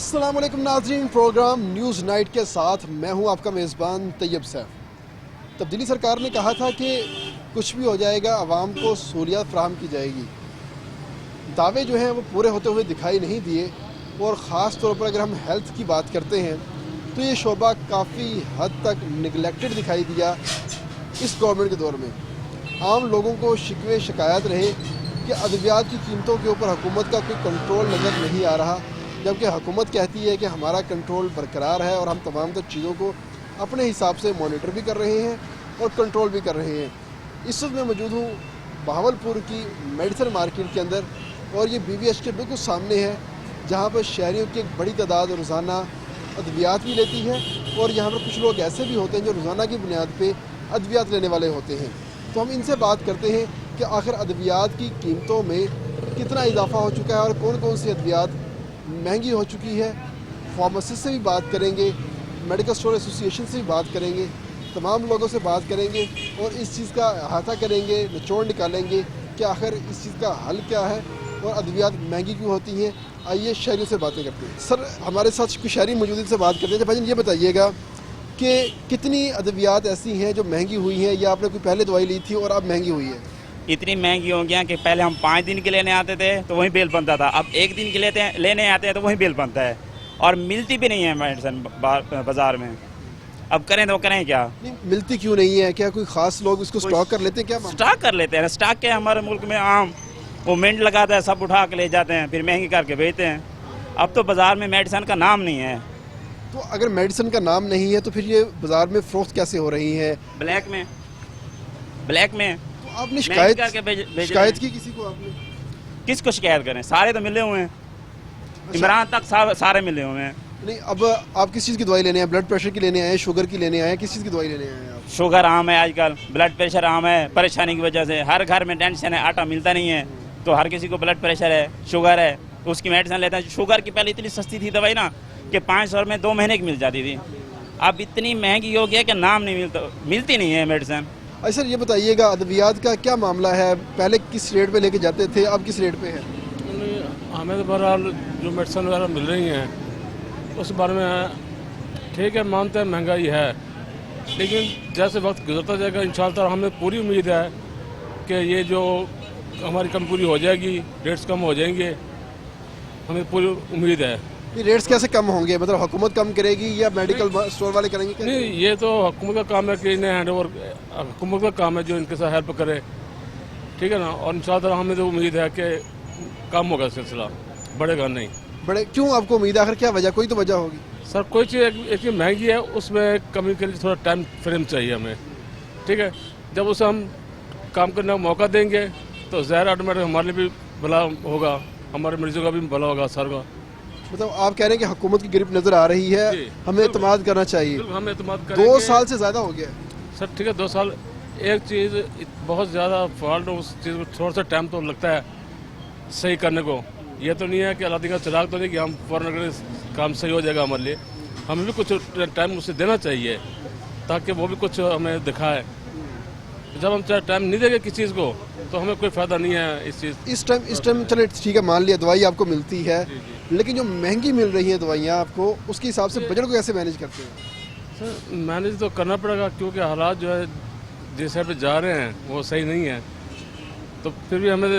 अस्सलाम वालेकुम नाज़रीन, प्रोग्राम न्यूज़ नाइट के साथ मैं हूं आपका मेज़बान तैयब सैफ। तब्दीली सरकार ने कहा था कि कुछ भी हो जाएगा, आवाम को सहूलियत फ़राहम की जाएगी। दावे जो हैं वो पूरे होते हुए दिखाई नहीं दिए और ख़ास तौर पर अगर हम हेल्थ की बात करते हैं तो ये शोबा काफ़ी हद तक निगलेक्टेड दिखाई दिया इस गवर्नमेंट के दौर में। आम लोगों को शिकवे शिकायत रहे कि अद्वियात की कीमतों के ऊपर हुकूमत का कोई कंट्रोल नज़र नहीं आ रहा, जबकि हुकूमत कहती है कि हमारा कंट्रोल बरकरार है और हम तमाम तर चीज़ों को अपने हिसाब से मॉनिटर भी कर रहे हैं और कंट्रोल भी कर रहे हैं। इस वक्त मैं मौजूद हूँ बहावलपुर की मेडिसिन मार्केट के अंदर और ये BVH के बिल्कुल सामने है, जहाँ पर शहरियों की एक बड़ी तादाद रोज़ाना अद्वियात भी लेती है और यहाँ पर कुछ लोग ऐसे भी होते हैं जो रोज़ाना की बुनियाद पर अद्वियात लेने वाले होते हैं। तो हम इनसे बात करते हैं कि आखिर अद्वियात की कीमतों में कितना इजाफा हो चुका है और कौन कौन सी अद्वियात महंगी हो चुकी है। फार्मासिस्ट से भी बात करेंगे, मेडिकल स्टोर एसोसिएशन से भी बात करेंगे, तमाम लोगों से बात करेंगे और इस चीज़ का अहाता करेंगे, निचोड़ निकालेंगे कि आखिर इस चीज़ का हल क्या है और अद्वियात महंगी क्यों होती हैं। आइए शहरियों से बातें करते हैं। सर, हमारे साथ कुछ शहरी मौजूद हैं, से बात करते हैं। भाई ये बताइएगा कि कितनी अद्वियात ऐसी हैं जो महंगी हुई हैं या आपने कोई पहले दवाई ली थी और अब महंगी हुई है? इतनी महंगी हो गया कि पहले हम 5 दिन के लेने आते थे तो वहीं बिल बनता था, अब 1 दिन के लेने आते हैं तो वहीं बिल बनता है और मिलती भी नहीं है मेडिसिन बाजार में। अब करें तो करें क्या? नहीं मिलती क्यों नहीं है? क्या कोई खास लोग इसको स्टॉक कर लेते हैं? क्या स्टॉक कर लेते हैं? स्टॉक के हमारे मुल्क में आम वो मिंट लगाता है, सब उठा के ले जाते हैं, फिर महंगी करके बेचते हैं। अब तो बाजार में मेडिसिन का नाम नहीं है। तो अगर मेडिसिन का नाम नहीं है तो फिर ये बाजार में फरोख्त कैसे हो रही है? ब्लैक में तो आपने शिकायत की किसी को? आपने किसको शिकायत करें? सारे तो मिले हुए हैं, इमरान तक सारे मिले हुए हैं। नहीं, अब आप किस चीज़ की दवाई लेने हैं? ब्लड प्रेशर की लेने आए, शुगर की लेने आए, किस चीज़ की दवाई लेने आए हैं आप? शुगर आम है आजकल, ब्लड प्रेशर आम है, परेशानी की वजह से हर घर में टेंशन है, आटा मिलता नहीं है तो हर किसी को ब्लड प्रेशर है, शुगर है तो उसकी मेडिसिन लेता है। शुगर की पहले इतनी सस्ती थी दवाई ना कि 500 में 2 महीने की मिल जाती थी, अब इतनी महंगी हो गया कि नाम नहीं मिलती नहीं है मेडिसिन। अच्छा सर, ये बताइएगा अद्वियात का क्या मामला है? पहले किस रेट पे लेके जाते थे, अब किस रेट पे है? हमें तो बहरहाल जो मेडिसिन वगैरह मिल रही हैं उस बारे में ठीक है, मानते हैं महंगाई है, लेकिन जैसे वक्त गुजरता जाएगा इंशाअल्लाह हमें पूरी उम्मीद है कि ये जो हमारी कम पूरी हो जाएगी, रेट्स कम हो जाएंगे, हमें पूरी उम्मीद है। ये रेट्स कैसे कम होंगे? मतलब हुकूमत कम करेगी या मेडिकल स्टोर वाले करेंगे? नहीं, ये तो हुकूमत का काम है कि इन्हें हैंड ओवर, हुकूमत का काम है जो इनके साथ हेल्प करे, ठीक है ना। और इंशाअल्लाह हमें तो उम्मीद है कि कम होगा सिलसिला, बढ़ेगा नहीं। बड़े क्यों आपको उम्मीद है? आखिर क्या वजह? कोई तो वजह होगी सर। कोई चीज़ एक चीज़ महंगी है, उसमें कमी के लिए थोड़ा टाइम फ्रेम चाहिए हमें, ठीक है। जब उसे हम काम करने का मौका देंगे तो ज़ाहिर ऑटोमेटिक हमारे लिए भी भला होगा, हमारे मरीजों का भी भला होगा, सर का। मतलब आप कह रहे हैं कि हुकूमत की गिरफ्त नज़र आ रही है, हमें एतमाद करना चाहिए। हमें एतमाद 2 साल से ज़्यादा हो गया सर, ठीक है 2 साल। एक चीज़ बहुत ज़्यादा फॉल्ट, उस चीज़ में थोड़ा सा टाइम तो लगता है सही करने को। ये तो नहीं है कि अल्लाह का चिराग तो नहीं कि हम फ़ौरन अगर काम सही हो जाएगा हमारे लिए। हमें भी कुछ टाइम उसे देना चाहिए ताकि वो भी कुछ हमें दिखाए। जब हम टाइम नहीं देंगे किसी चीज़ को तो हमें कोई फ़ायदा नहीं है इस चीज़। इस टाइम चले ठीक है, मान लिया दवाई आपको मिलती है, लेकिन जो महंगी मिल रही हैं दवाइयाँ आपको, उसके हिसाब से बजट को कैसे मैनेज करते हैं? सर मैनेज तो करना पड़ेगा क्योंकि हालात जो है जिस पे जा रहे हैं वो सही नहीं है। तो फिर भी हमें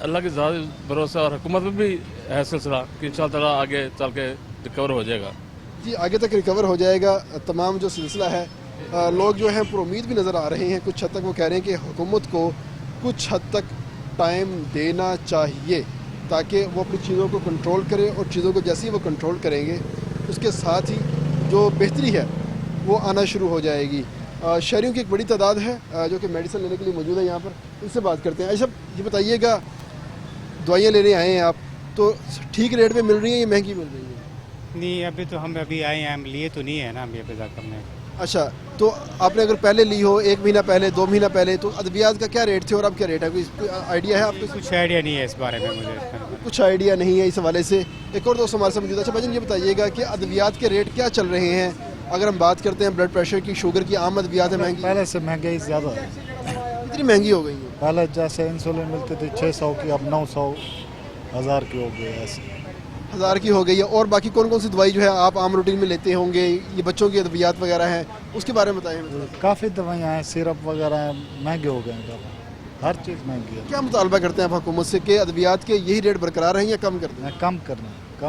अल्लाह की ज़्यादा भरोसा और हुकूमत में भी है सिलसिला कि इंशाअल्लाह आगे चल के रिकवर हो जाएगा। जी, आगे तक रिकवर हो जाएगा तमाम जो सिलसिला है। लोग जो हैं पर उम्मीद भी नज़र आ रहे हैं। कुछ हद तक वो कह रहे हैं कि हुकूमत को कुछ हद तक टाइम देना चाहिए ताकि वो अपनी चीज़ों को कंट्रोल करे और चीज़ों को जैसे ही वो कंट्रोल करेंगे उसके साथ ही जो बेहतरी है वो आना शुरू हो जाएगी। शहरियों की एक बड़ी तादाद है जो कि मेडिसिन लेने के लिए मौजूद है यहाँ पर, इनसे बात करते हैं। अच्छा ये बताइएगा, दवाइयाँ लेने आए हैं आप तो ठीक रेट पे मिल रही हैं या महंगी मिल रही है? नहीं, अभी तो हम अभी आए हैं, हम लिए तो नहीं है ना अभी जाकर में। अच्छा, तो आपने अगर पहले ली हो 1 महीना पहले, 2 महीना पहले, तो अद्वियात का क्या रेट थे और अब क्या रेट है? कोई आइडिया है आपको? कुछ आइडिया नहीं है इस बारे में मुझे। कुछ आइडिया नहीं है इस हवाले से। एक और दोस्त हमारे साथ मौजूद है। अच्छा भाईजान, ये बताइएगा कि अद्वियात के रेट क्या चल रहे हैं? अगर हम बात करते हैं ब्लड प्रेशर की, शुगर की, आम अद्वियात है महंगी? पहले से महंगाई ज़्यादा है। इतनी महंगी हो गई है? पहले जैसे इंसुलिन मिलती थी 600 की, अब 900 1000 की हो गई। ऐसे 1000 की हो गई है। और बाकी कौन कौन सी दवाई जो है आप आम रूटीन में लेते होंगे, ये बच्चों की अद्वियात वगैरह हैं, उसके बारे में बताएं। मतलब काफ़ी दवाइयाँ हैं, सिरप वगैरह हैं, महंगे हो गए हैं काफ़ी, हर चीज़ महंगी है। क्या मुतालबा करते हैं आप हुकूमत से कि अद्वियात के यही रेट बरकरार रहें या कम कर दें? मैं कम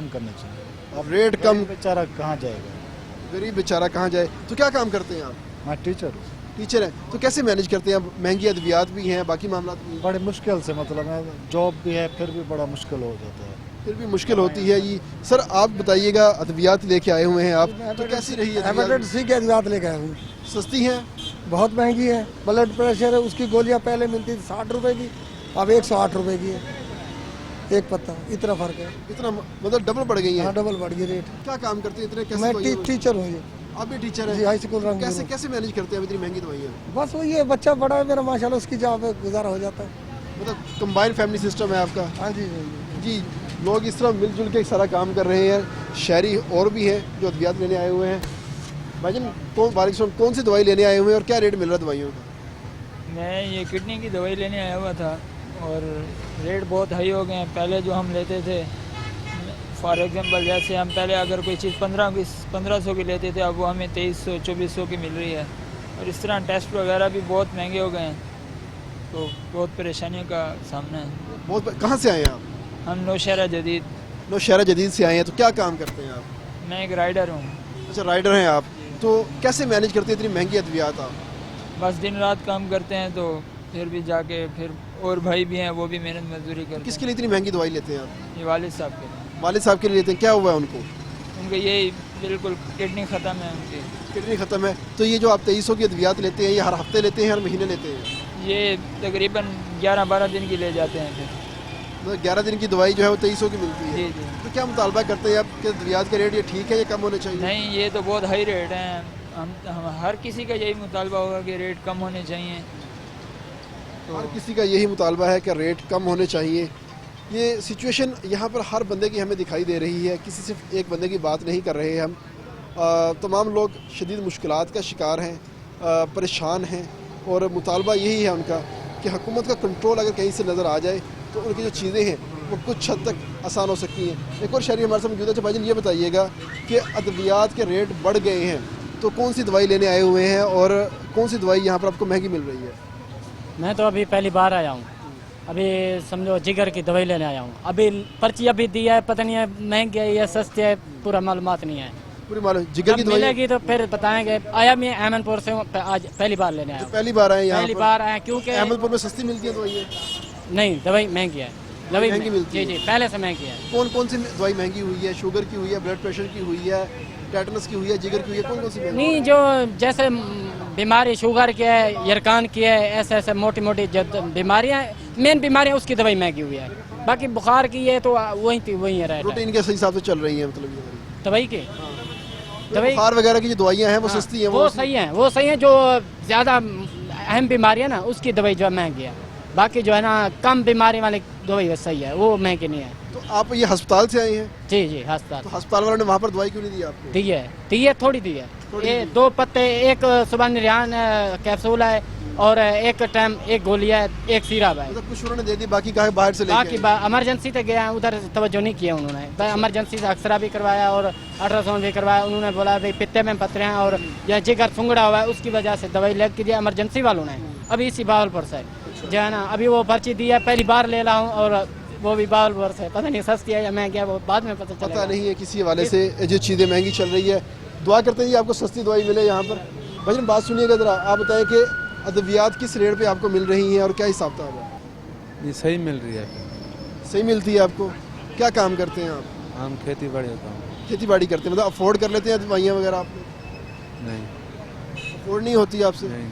करना चाहिए। अब रेट कम, बेचारा कहाँ जाएगा? गरीब बेचारा कहाँ जाए। तो क्या काम करते हैं आप? मैं टीचर हूँ। टीचर हैं, तो कैसे मैनेज करते हैं? अब महंगी अद्वियात भी हैं, बाकी मामला भी हैं, बड़े मुश्किल से, मतलब मैं जॉब भी है फिर भी बड़ा मुश्किल हो जाता है। फिर भी मुश्किल होती है जी। सर आप बताइएगा, अद्वियात लेके आए हुए हैं आप, तो कैसी रही है अद्वियात? हेपेटाइटिस सी की अद्वियात लेके आया हूँ। सस्ती हैं? बहुत महंगी है। ब्लड प्रेशर है, उसकी गोलियाँ पहले मिलती थी 60 रुपए की, अब 108 रुपए की है एक पत्ता। इतना फर्क है। इतना मतलब डबल बढ़ गई हाँ, है। डबल बढ़ गई रेट। क्या काम करते हैं इतने? कैसे मैं दवाइयाँ- टीचर हूँ जी। आप भी टीचर जी, हैं? हाई स्कूल रंग कैसे कैसे मैनेज करते हैं अब इतनी महंगी दवाइयाँ? बस वही है, बच्चा बड़ा है मेरा माशाल्लाह, उसकी जॉब पे गुजारा हो जाता है। मतलब कंबाइंड फैमिली सिस्टम है आपका? हाँ जी जी, लोग इस तरह मिलजुल के सारा काम कर रहे हैं। शहरी और भी हैं जो अद्वियात लेने आए हुए हैं। भाईजान कौन सी दवाई लेने आए हुए हैं और क्या रेट मिल रहा है दवाइयों का? मैं ये किडनी की दवाई लेने आया हुआ था और रेट बहुत हाई हो गए हैं। पहले जो हम लेते थे, फॉर एग्जांपल जैसे हम पहले अगर कोई चीज़ 1500 की लेते थे, अब वो हमें 2300-2400 की मिल रही है। और इस तरह टेस्ट वगैरह भी बहुत महंगे हो गए हैं, तो बहुत परेशानियों का सामना है। बहुत कहाँ से आए हैं आप? हम नौशहरा जदीद। नौशहरा जदीद से आए हैं। तो क्या काम करते हैं आप? मैं एक राइडर हूँ। अच्छा, राइडर हैं आप। तो कैसे मैनेज करते हैं इतनी महंगी अद्वियात आप? बस दिन रात काम करते हैं, तो फिर भी जाके फिर और भाई भी हैं, वो भी मेहनत मजदूरी करते किसके लिए इतनी महंगी दवाई लेते हैं आप? हैं। ये वालिद साहब के लिए। वालिद साहब के लिए लेते हैं। क्या हुआ है उनको? उनके यही बिल्कुल किडनी ख़त्म है उनकी। किडनी ख़त्म है। तो ये जो आप 2300 की अद्वियात लेते हैं, ये हर हफ्ते लेते हैं, हर महीने लेते हैं? ये तकरीबन 11-12 दिन की ले जाते हैं फिर। मतलब 11 दिन की दवाई जो है वो 2300 की मिलती है। जी जी। तो क्या मुतालबा करते हैं आप कि अद्वियात के रेट ये ठीक है या कम होने चाहिए? नहीं, ये तो बहुत हाई रेट हैं। हम हर किसी का यही मुतालबा होगा कि रेट कम होने चाहिए। हर किसी का यही मुतालबा है कि रेट कम होने चाहिए। ये सिचुएशन यहाँ पर हर बंदे की हमें दिखाई दे रही है, किसी सिर्फ एक बंदे की बात नहीं कर रहे हैं हम। तमाम लोग शदीद मुश्किलात का शिकार हैं, परेशान हैं, और मुतालबा यही है उनका कि हुकूमत का कंट्रोल अगर कहीं से नज़र आ जाए तो उनकी जो चीज़ें हैं वो कुछ हद तक आसान हो सकती हैं। एक और शहरी हमारे साथ मौजूद है। भाईजान ये बताइएगा कि अद्वियात के रेट बढ़ गए हैं, तो कौन सी दवाई लेने आए हुए हैं और कौन सी दवाई यहाँ पर आपको महंगी मिल रही है? मैं तो अभी पहली बार आया हूँ, अभी समझो जिगर की दवाई लेने आया हूँ। अभी पर्ची अभी दी है, पता नहीं है महंगी है या सस्ती है, पूरा मालूमात नहीं है। पूरी मालूम जिगर की जब दवाई मिलेगी तो फिर बताएंगे। आया मैं अहमदपुर से हूँ, आज पहली बार लेने आया हूँ। पहली बार आए यहाँ पहली पर? बार आया क्योंकि अहमदपुर में सस्ती मिलती है दवाइयाँ? नहीं, दवाई महंगी है। दवाई महंगी मिलती जी है? जी, पहले से महंगी है। कौन कौन सी दवाई महंगी हुई है? शुगर की हुई है, ब्लड प्रेशर की हुई है, टेटनस की हुई है, जिगर की हुई है, कौन कौन सी महंगी? नहीं, जो जैसे बीमारी शुगर की है, यरकान की है, ऐसे ऐसे मोटी मोटी जो बीमारियाँ, मेन बीमारियाँ, उसकी दवाई महंगी हुई है। बाकी बुखार की है तो वही है रेट है। रूटीन के हिसाब से चल रही है मतलब ये वाली। दवाई की दवाई बुखार वगैरह की जो दवाइयाँ हैं वो हाँ, सस्ती हैं? वो सही है, वो सही है। जो ज़्यादा अहम बीमारी है ना, उसकी दवाई जो है महंगी है। बाकी जो है ना कम बीमारी वाली दवाई सही है, वो महंगी नहीं है। तो आप ये अस्पताल से आए हैं? जी जी, अस्पताल तो अस्पताल वालों ने वहाँ पर दवाई क्यों नहीं दी आपको? दी है थोड़ी दी है। ये 2 पत्ते, एक सुबह निरियान कैप्सूल है और एक टाइम एक गोली है, एक सिरप है। मतलब कुछ उन्होंने दे दी, बाकी कहा बाहर से लेके बाकी आए? इमरजेंसी तक गया, उधर तवज्जो नहीं किया उन्होंने। इमरजेंसी से एक्सरा भी करवाया और अल्ट्रासाउंड भी करवाया। उन्होंने बोला भाई पित्ते में पत्थर हैं और यह जिगर सुंगड़ा हुआ है, उसकी वजह से दवाई लग की दिया इमरजेंसी वालों ने। अभी इसी बावलपुर से जो है ना, अभी वो पर्ची दी है, पहली बार ले रहा हूँ, और वो भी बावलपुर से। पता नहीं सस्ती है या महंगी है, वो बाद में पता चलेगा। पता नहीं है किसी हवाले से जो चीज़ें महंगी चल रही है। दुआ करते हैं जी आपको सस्ती दवाई मिले यहाँ पर। भाई बात सुनिएगा ज़रा, आप बताएं कि अद्वियात किस रेट पे आपको मिल रही हैं और क्या हिसाब किताब है? ये सही मिल रही है। सही मिलती है आपको? क्या काम करते हैं आप? हम खेती बाड़ी होता हूँ। खेती बाड़ी करते हैं, मतलब अफोर्ड कर लेते हैं दवाइयाँ वगैरह आपने? नहीं अफोर्ड नहीं होती आपसे? नहीं,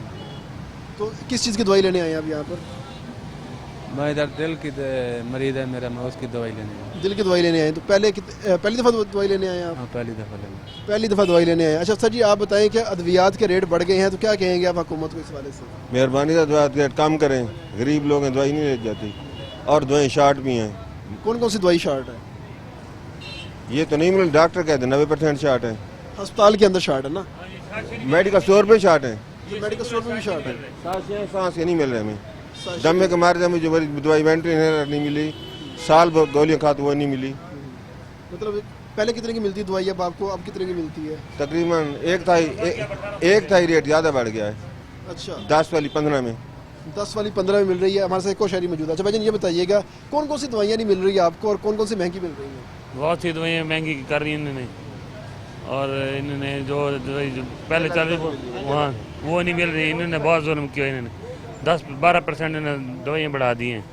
तो किस चीज़ की दवाई लेने आए हैं आप यहाँ पर? मैं इधर दिल की मरीज है मेरा, मैं उसकी दवाई लेने आया। दिल की दवाई लेने आए हैं। तो पहली दफ़ा दवाई लेने आए हैं आप? हाँ, पहली दफ़ा लेने। पहली दफ़ा दवाई लेने आए हैं। अच्छा सर जी, आप बताएं कि अद्वियात के रेट बढ़ गए हैं, तो क्या कहेंगे आप हुकूमत को इस वाले से? मेहरबानी से अद्वियात के रेट कम करें, गरीब लोग हैं, दवाई नहीं ले जाती, और दवाई शार्ट भी हैं। कौन कौन सी दवाई शार्ट है? ये तो नहीं मिल, डॉक्टर कहते हैं 90% शार्ट है। अस्पताल के अंदर शार्ट है ना? मेडिकल स्टोर पे शार्ट है, मेडिकल स्टोर में भी शार्ट है? सांस के नहीं मिल रहे हमें। दमे के मारे मुझे दवाई वेंटिलेटर नहीं मिली, साल भर गोलियाँ खा तो वो नहीं मिली। मतलब पहले कितने की मिलती दवाई अब कितने की मिलती है? तकरीबन एक था रेट ज़्यादा बढ़ गया है। अच्छा, 10 वाली 15 में, 10 वाली 15 में मिल रही है। हमारे साथ एक और शहरी मौजूद है। अच्छा भाईजान, ये बताइएगा कौन कौन सी दवाइयाँ नहीं मिल रही है आपको और कौन कौन सी महंगी मिल रही हैं? बहुत सी दवाइयाँ महंगी कर रही हैं इन्होंने, और इन्होंने जो दवाई जो पहले चल रही वहाँ वो नहीं मिल रही। इन्होंने बहुत जुल्म किया, इन्होंने 10-12% इन्होंने दवाइयाँ बढ़ा दी हैं।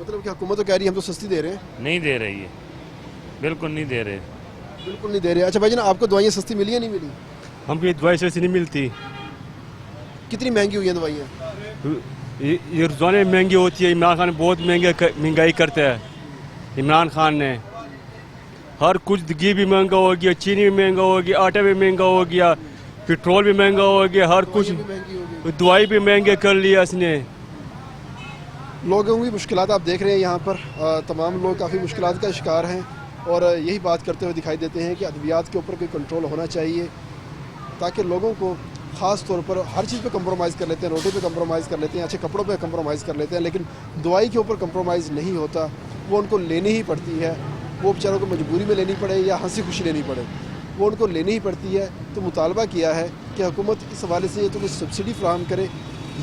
मतलब कि हुकूमत तो कह रही है हम तो सस्ती दे रहे हैं। नहीं दे रही है, बिल्कुल नहीं दे रहे। बिल्कुल नहीं दे रहे। अच्छा भाईजान, आपको दवाइयाँ सस्ती मिली या नहीं मिली? हमको ये दवाई सस्ती नहीं मिलती। कितनी महंगी हुई है दवाइयाँ? ये रोजाना महंगी होती है। इमरान खान बहुत महंगाई करता है। इमरान खान ने हर कुछ, घी भी महंगा हो गया, चीनी भी महंगा हो गया, आटा भी महंगा हो गया, पेट्रोल भी महंगा हो गया, हर कुछ दवाई भी महंगे कर लिया इसने। लोगों की मुश्किलात आप देख रहे हैं यहाँ पर, तमाम लोग काफ़ी मुश्किलात का शिकार हैं और यही बात करते हुए दिखाई देते हैं कि अद्वियात के ऊपर कोई कंट्रोल होना चाहिए ताकि लोगों को ख़ास तौर पर हर चीज़ पे कंप्रोमाइज़ कर लेते हैं, रोटी पे कंप्रोमाइज़ कर लेते हैं, अच्छे कपड़ों पे कंप्रोमाइज़ कर लेते हैं, लेकिन दवाई के ऊपर कंप्रोमाइज़ नहीं होता। वो उनको लेनी ही पड़ती है, वो बेचारों को मजबूरी में लेनी पड़े या हंसी खुशी लेनी पड़े, वो उनको लेनी ही पड़ती है। तो मुतालबा किया है कि हुकूमत इस हवाले से तो कोई सब्सिडी फ्राहम करे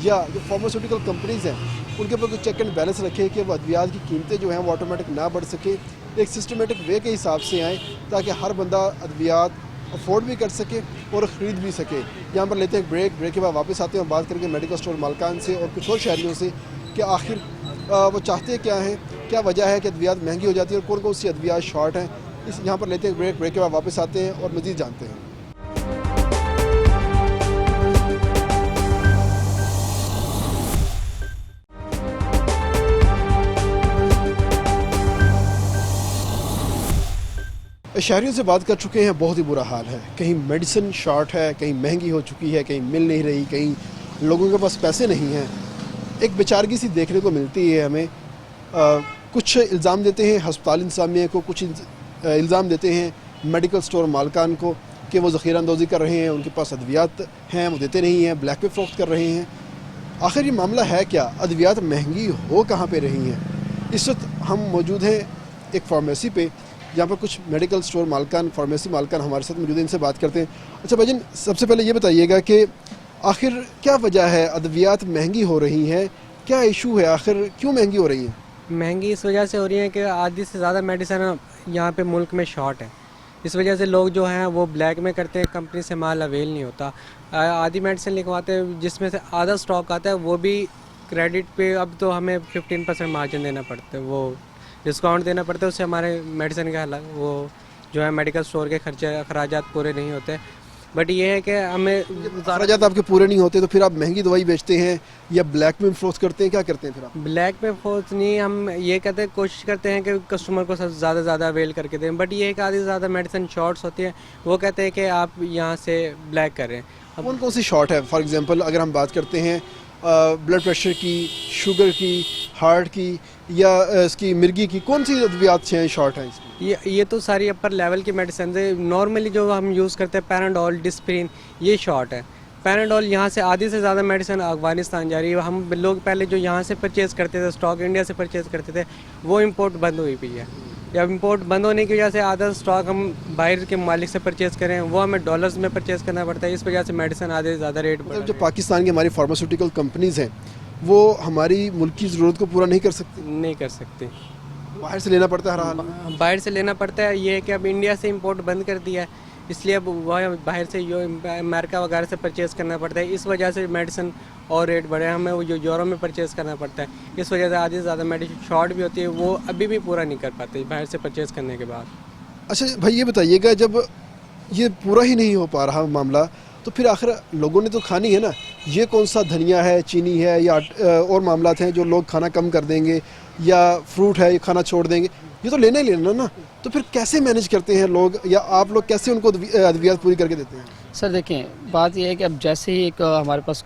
या जो फार्मास्यूटिकल कंपनीज़ हैं उनके ऊपर कोई चेक एंड बैलेंस रखे कि वो अद्वियात की कीमतें जो हैं वो ऑटोमेटिक ना बढ़ सके, एक सिस्टमेटिक वे के हिसाब से आएँ ताकि हर बंदा अद्वियात अफोर्ड भी कर सके और ख़रीद भी सके। यहाँ पर लेते हैं ब्रेक के बाद वापस आते हैं और बात करेंगे मेडिकल स्टोर मालकान से और कुछ और शहरियों से कि आखिर वो चाहते क्या हैं, क्या वजह है कि अद्वियात महंगी हो जाती है और कौन कौन सी अद्वियात शॉर्ट हैं। यहाँ पर लेते हैं ब्रेक के बाद वापस आते हैं और मज़ीद जानते हैं। शहरियों से बात कर चुके हैं, बहुत ही बुरा हाल है। कहीं मेडिसिन शॉर्ट है, कहीं महंगी हो चुकी है, कहीं मिल नहीं रही, कहीं लोगों के पास पैसे नहीं हैं। एक बेचारगी सी देखने को मिलती है हमें। कुछ इल्ज़ाम देते हैं हस्पताल इंतज़ामिया को, कुछ इल्ज़ाम देते हैं मेडिकल स्टोर मालकान को कि वो ज़ख़ीरा अंदोज़ी कर रहे हैं, उनके पास अद्वियात हैं वो देते नहीं हैं, ब्लैक पे फ़रोख्त कर रहे हैं। आखिर ये मामला है क्या? अद्वियात महंगी हो कहाँ पे रही हैं? इस वक्त हम मौजूद हैं एक फार्मेसी पे जहाँ पर कुछ मेडिकल स्टोर मालकान, फार्मेसी मालकान हमारे साथ मौजूद हैं, इनसे बात करते हैं। अच्छा भाईजान, सबसे पहले ये बताइएगा कि आखिर क्या वजह है अद्वियात महंगी हो रही हैं, क्या इशू है, आखिर क्यों महंगी हो रही हैं? महंगी इस वजह से हो रही है कि आधी से ज़्यादा मेडिसिन यहाँ पे मुल्क में शॉर्ट है। इस वजह से लोग जो हैं वो ब्लैक में करते हैं, कंपनी से माल अवेल नहीं होता। आधी मेडिसिन लिखवाते हैं जिसमें से आधा स्टॉक आता है, वो भी क्रेडिट पे। अब तो हमें 15% मार्जिन देना पड़ता है, वो डिस्काउंट देना पड़ता है, उससे हमारे मेडिसिन के अलग वो जो है मेडिकल स्टोर के खर्चे अखराजात पूरे नहीं होते। बट ये है कि हमें अखराजात आपके पूरे नहीं होते तो फिर आप महंगी दवाई बेचते हैं या ब्लैक में फ़रोख्त करते हैं, क्या करते हैं फिर आप? ब्लैक में फ़रोख्त नहीं, हम ये कहते हैं, कोशिश करते हैं कि कस्टमर को ज़्यादा से ज़्यादा अवेल करके दें। बट ये है कि आधी से ज़्यादा मेडिसिन शॉर्ट्स होती हैं, वो कहते हैं कि आप यहाँ से ब्लैक करें। कौन कौन सी शॉर्ट है? फॉर एग्जांपल अगर हम बात करते हैं ब्लड प्रेशर की, शुगर की, हार्ट की या इसकी मिर्गी की, कौन सी अद्वियात हैं शॉर्ट हैं इसमें? ये तो सारी अपर लेवल की मेडिसिन है। नॉर्मली जो हम यूज़ करते हैं पैराडोल, डिस्प्रिन, ये शॉर्ट है। पैराडोल यहाँ से आधी से ज़्यादा मेडिसिन अफगानिस्तान जा रही है। हम लोग पहले जो यहाँ से परचेज़ करते थे, स्टॉक इंडिया से परचेज़ करते थे, वो इम्पोर्ट बंद हुई हुई है। जब इम्पोर्ट बंद होने की वजह से आधा स्टॉक हम बाहर के मालिक से परचेज़ करें, वो हमें डॉलर्स में परचेज़ करना पड़ता है। इस वजह से मेडिसिन आधे से ज़्यादा रेट मतलब जो पाकिस्तान की हमारी फार्मास्यूटिकल कंपनीज़ हैं वो हमारी मुल्क की ज़रूरत को पूरा नहीं कर सकती? नहीं कर सकती, बाहर से लेना पड़ता है हर हाल। बाहर से लेना पड़ता है। ये है कि अब इंडिया से इंपोर्ट बंद कर दिया है, इसलिए अब वह बाहर से अमेरिका वगैरह से परचेज़ करना पड़ता है। इस वजह से मेडिसिन और रेट बढ़े, हमें वो जो यूरोप में परचेज़ करना पड़ता है। इस वजह से आधी से ज़्यादा मेडिसिन शॉर्ट भी होती है, वो अभी भी पूरा नहीं कर पाते बाहर से परचेज़ करने के बाद। अच्छा भाई, ये बताइएगा जब ये पूरा ही नहीं हो पा रहा मामला तो फिर आखिर लोगों ने तो खानी है ना। ये कौन सा धनिया है, चीनी है या और मामलात हैं जो लोग खाना कम कर देंगे या फ्रूट है ये खाना छोड़ देंगे, ये तो लेना ही लेना ना। तो फिर कैसे मैनेज करते हैं लोग, या आप लोग कैसे उनको अद्वियात पूरी करके देते हैं? सर देखें, बात यह है कि अब जैसे ही एक हमारे पास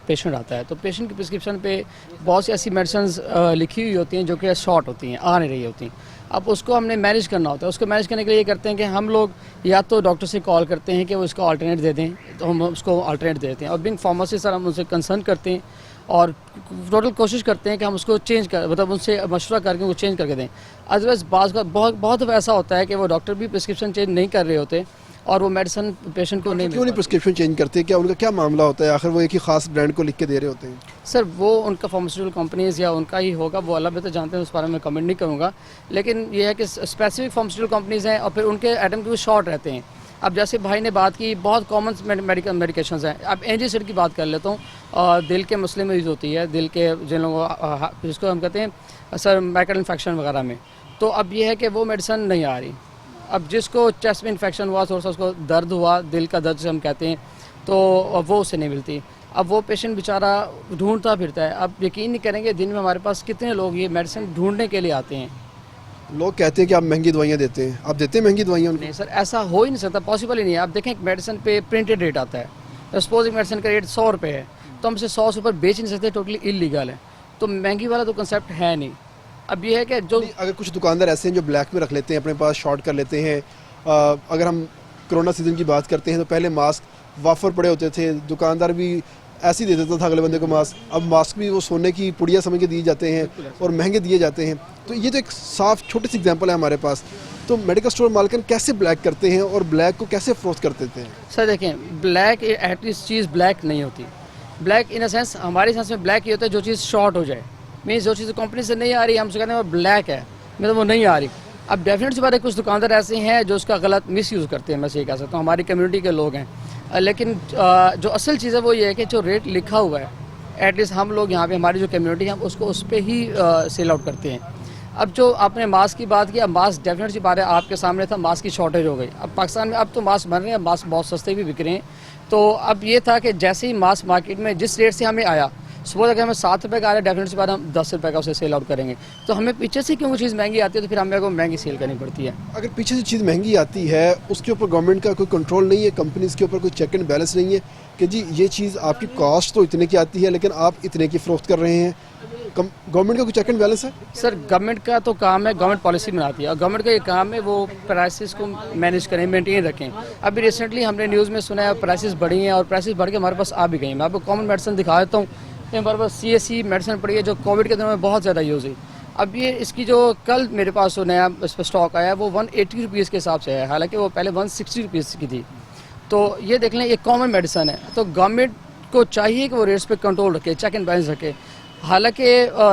पेशेंट आता है तो पेशेंट की प्रिस्क्रिप्शन पे बहुत सी ऐसी मेडिसिन लिखी हुई होती हैं जो कि शॉर्ट होती हैं, आ नहीं रही होती। अब उसको हमने मैनेज करना होता है। उसको मैनेज करने के लिए ये करते हैं कि हम लोग या तो डॉक्टर से कॉल करते हैं कि वो इसका अल्टरनेट दे दें, तो हम उसको अल्टरनेट दे देते हैं। और बिंग फार्मेसी सर हम उनसे कंसर्न करते हैं और टोटल कोशिश करते हैं कि हम उसको चेंज कर, मतलब उनसे मशवरा करके वो चेंज करके दें। अदरवाइज़ बाज़ का बहुत ऐसा होता है कि वो डॉक्टर भी प्रिस्क्रिप्शन चेंज नहीं कर रहे होते और वो मेडिसिन पेशेंट को नहीं, क्यों नहीं प्रिस्क्रिप्शन चेंज करते? क्या उनका क्या मामला होता है? आखिर वो एक ही खास ब्रांड को लिख के दे रहे होते हैं। सर वो उनका फार्मास्यूटिकल कंपनीज या उनका ही होगा, वो अल्लाह बेहतर जानते हैं, उस बारे में कमेंट नहीं करूँगा। लेकिन ये है कि स्पेसिफिक फार्मास्यूटिकल कंपनीज हैं और फिर उनके आइटम के भी शॉर्ट रहते हैं। अब जैसे भाई ने बात की, बहुत कॉमन मेडिकेशंस हैं। अब एंजीसाइड की बात कर लेता हूँ, दिल के मसले में यूज़ होती है, दिल के जिन लोगों जिसको हम कहते हैं सर माइक्रो इन्फेक्शन वगैरह में। तो अब ये है कि वो मेडिसिन नहीं आ रही। अब जिसको चेस्ट में इन्फेक्शन हुआ, थोड़ा सा उसको दर्द हुआ, दिल का दर्द से हम कहते हैं, तो वो उससे नहीं मिलती। अब वो पेशेंट बेचारा ढूंढता फिरता है। अब यकीन नहीं करेंगे दिन में हमारे पास कितने लोग ये मेडिसिन ढूंढने के लिए आते हैं। लोग कहते हैं कि आप महंगी दवाइयाँ देते हैं, आप देते हैं महंगी दवाइयाँ? नहीं सर, ऐसा हो ही नहीं सकता, पॉसिबल ही नहीं है। आप देखें एक मेडिसिन पे प्रिंटेड रेट आता है, सपोज एक मेडिसिन का रेट 100 रुपये है, तो हम इसे 100 से ऊपर बेच नहीं सकते, टोटली इलीगल है। तो महंगी वाला तो कंसेप्ट है नहीं। अब ये है कि जो अगर कुछ दुकानदार ऐसे हैं जो ब्लैक में रख लेते हैं, अपने पास शॉर्ट कर लेते हैं। अगर हम कोरोना सीज़न की बात करते हैं तो पहले मास्क वाफर पड़े होते थे, दुकानदार भी ऐसे ही दे देता था अगले बंदे को मास्क। अब मास्क भी वो सोने की पुड़िया समझ के दिए जाते हैं और महंगे दिए जाते हैं। तो ये तो एक साफ छोटी सी एग्जांपल है हमारे पास। तो मेडिकल स्टोर मालिकन कैसे ब्लैक करते हैं और ब्लैक को कैसे फरोख्त करते थे? सर देखें, ब्लैक एटलीस्ट चीज़ ब्लैक नहीं होती। ब्लैक इन अ सेंस, हमारे सेंस में ब्लैक ये होता है जो चीज़ शॉर्ट हो जाए, मीन्स जो चीज़ कंपनी से नहीं आ रही, हम उसको कहते हैं वो ब्लैक है, मतलब वो नहीं आ रही। अब डेफिनेट सी बात है, कुछ दुकानदार ऐसे हैं जो उसका गलत मिसयूज़ करते हैं, मैं ये कह सकता हूँ, हमारी कम्युनिटी के लोग हैं। लेकिन जो असल चीज़ है वो ये है कि जो रेट लिखा हुआ है, एटलीस्ट हम लोग यहाँ पे हमारी जो कम्युनिटी है उसको उस पर ही सेल आउट करते हैं। अब जो आपने मास्क की बात की, अब मास्क डेफिनेट सी बात है आपके सामने था, मास्क की शॉर्टेज हो गई। अब पाकिस्तान में अब तो मास्क बन रहे हैं, मास्क बहुत सस्ते भी बिक रहे हैं। तो अब ये था कि जैसे ही मास्क मार्केट में जिस रेट से हमें आया, सपोज अगर हमें 7 रुपये का आ रहा है, डेफिनेट सी बात हम 10 रुपये का उसे सेल आउट करेंगे। तो हमें पीछे से क्यों चीज़ महंगी आती है तो फिर हमें को महंगी सेल करनी पड़ती है। अगर पीछे से चीज़ महंगी आती है उसके ऊपर गवर्नमेंट का कोई कंट्रोल नहीं है, कंपनीज़ के ऊपर कोई चेक एंड बैलेंस नहीं है कि जी ये चीज़ आपकी कॉस्ट तो इतने की आती है लेकिन आप इतने की फ़रोख्त कर रहे हैं। गवर्नमेंट का कोई चेक एंड बैलेंस है? सर गवर्नमेंट का तो काम है, गवर्नमेंट पॉलिसी बनाती है और गवर्नमेंट का ये काम है वो प्राइसेस को मैनेज करें, मेंटेन रखें। अभी रिसेंटली हमने न्यूज़ में सुना है प्राइसेस बढ़ी हैं और प्राइसेस बढ़ के हमारे पास आ भी गई हैं। मैं आपको कॉमन मेडिसिन दिखा देता हूँ। हमारे पास CSE मेडिसिन पड़ी है जो कोविड के दिनों में बहुत ज़्यादा यूज़ हुई। अब ये इसकी जो कल मेरे पास जो नया इस पर स्टॉक आया है वो 180 रुपीज़ के हिसाब से है, हालांकि वो पहले 160 रुपीज़ की थी। तो ये देख लें, ये कॉमन मेडिसिन है। तो गवर्नमेंट को चाहिए कि वो रेट्स पे कंट्रोल रखे, चेक एंड बैलेंस रखे। हालांकि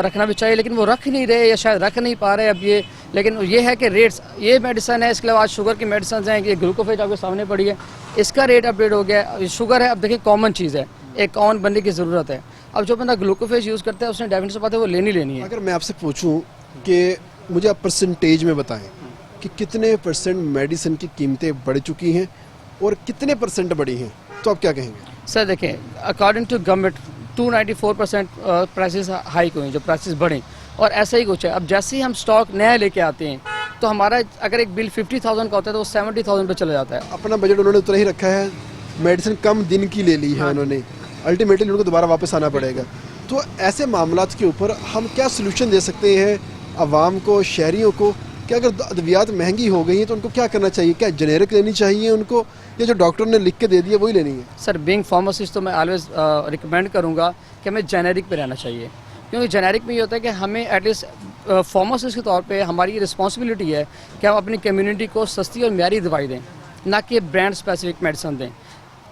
रखना भी चाहिए लेकिन वो रख नहीं रहे या शायद रख नहीं पा रहे अब ये। लेकिन ये है कि रेट्स, ये मेडिसिन है, इसके अलावा शुगर की मेडिसिन हैं, ये ग्लूकोफेज आपके सामने पड़ी है, इसका रेट अपडेट हो गया। शुगर है, अब देखिए कॉमन चीज़ है, एक कॉमन बनने की ज़रूरत है। अब जो बंदा ग्लूकोफेज यूज़ करता है उसने डेफिनेट से बात है वो लेनी है। अगर मैं आपसे पूछूं कि मुझे आप परसेंटेज में बताएं कि कितने परसेंट मेडिसिन की कीमतें बढ़ चुकी हैं और कितने परसेंट बढ़ी हैं, तो आप क्या कहेंगे? सर देखें, according to government 294% prices hike हुए, जो प्राइसेस बढ़े, और ऐसा ही कुछ है। अब जैसे ही हम स्टॉक नया लेके आते हैं तो हमारा अगर एक बिल 50,000 का होता है तो वो 70,000 पे चला जाता है। अपना बजट उन्होंने उतना ही रखा है, मेडिसिन कम दिन की ले ली है उन्होंने, अल्टीमेटली उनको दोबारा वापस आना पड़ेगा। तो ऐसे मामलात के ऊपर हम क्या सोल्यूशन दे सकते हैं आवाम को, शहरियों को, कि अगर अद्वियात महंगी हो गई हैं तो उनको क्या करना चाहिए? क्या जेनेरिक लेनी चाहिए उनको या जो डॉक्टर ने लिख के दे दिया वही लेनी है? सर बीइंग फार्मासिस्ट तो मैं ऑलवेज रिकमेंड करूँगा कि हमें जेनेरिक पे रहना चाहिए, क्योंकि जेनेरिक में ये होता है कि हमें एटलीस्ट फार्मासिस्ट के तौर पे हमारी रिस्पॉन्सिबिलिटी है कि हम अपनी कम्युनिटी को सस्ती और म्यारी दवाई दें, ना कि ब्रांड स्पेसिफिक मेडिसिन दें।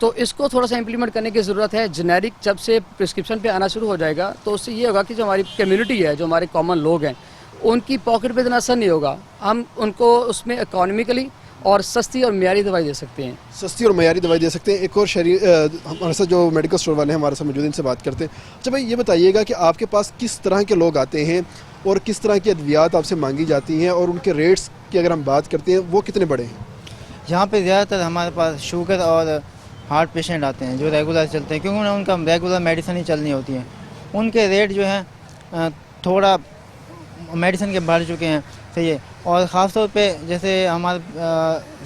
तो इसको थोड़ा सा इम्प्लीमेंट करने की ज़रूरत है। जेनेरिक जब से प्रिस्क्रिप्शन पे आना शुरू हो जाएगा तो उससे ये होगा कि जो हमारी कम्युनिटी है, जो हमारे कॉमन लोग हैं, उनकी पॉकेट पे इतना असर नहीं होगा। हम उनको उसमें इकोनॉमिकली और सस्ती और म्यारी दवाई दे सकते हैं। सस्ती और म्यारी दवाई दे सकते हैं। एक और हमारे साथ जो मेडिकल स्टोर वाले हैं हमारे साथ मौजूद, इनसे बात करते हैं। अच्छा भाई, ये बताइएगा कि आपके पास किस तरह के लोग आते हैं और किस तरह की अद्वियात आपसे मांगी जाती हैं और उनके रेट्स की अगर हम बात करते हैं वो कितने बड़े हैं? यहाँ पे ज़्यादातर हमारे पास शुगर और हार्ट पेशेंट आते हैं जो रेगुलर चलते हैं, क्योंकि उन्हें उनका रेगुलर मेडिसिन ही चलनी होती है। उनके रेट जो हैं थोड़ा मेडिसिन के बढ़ चुके हैं, सही है। और ख़ास तौर पे जैसे हमारे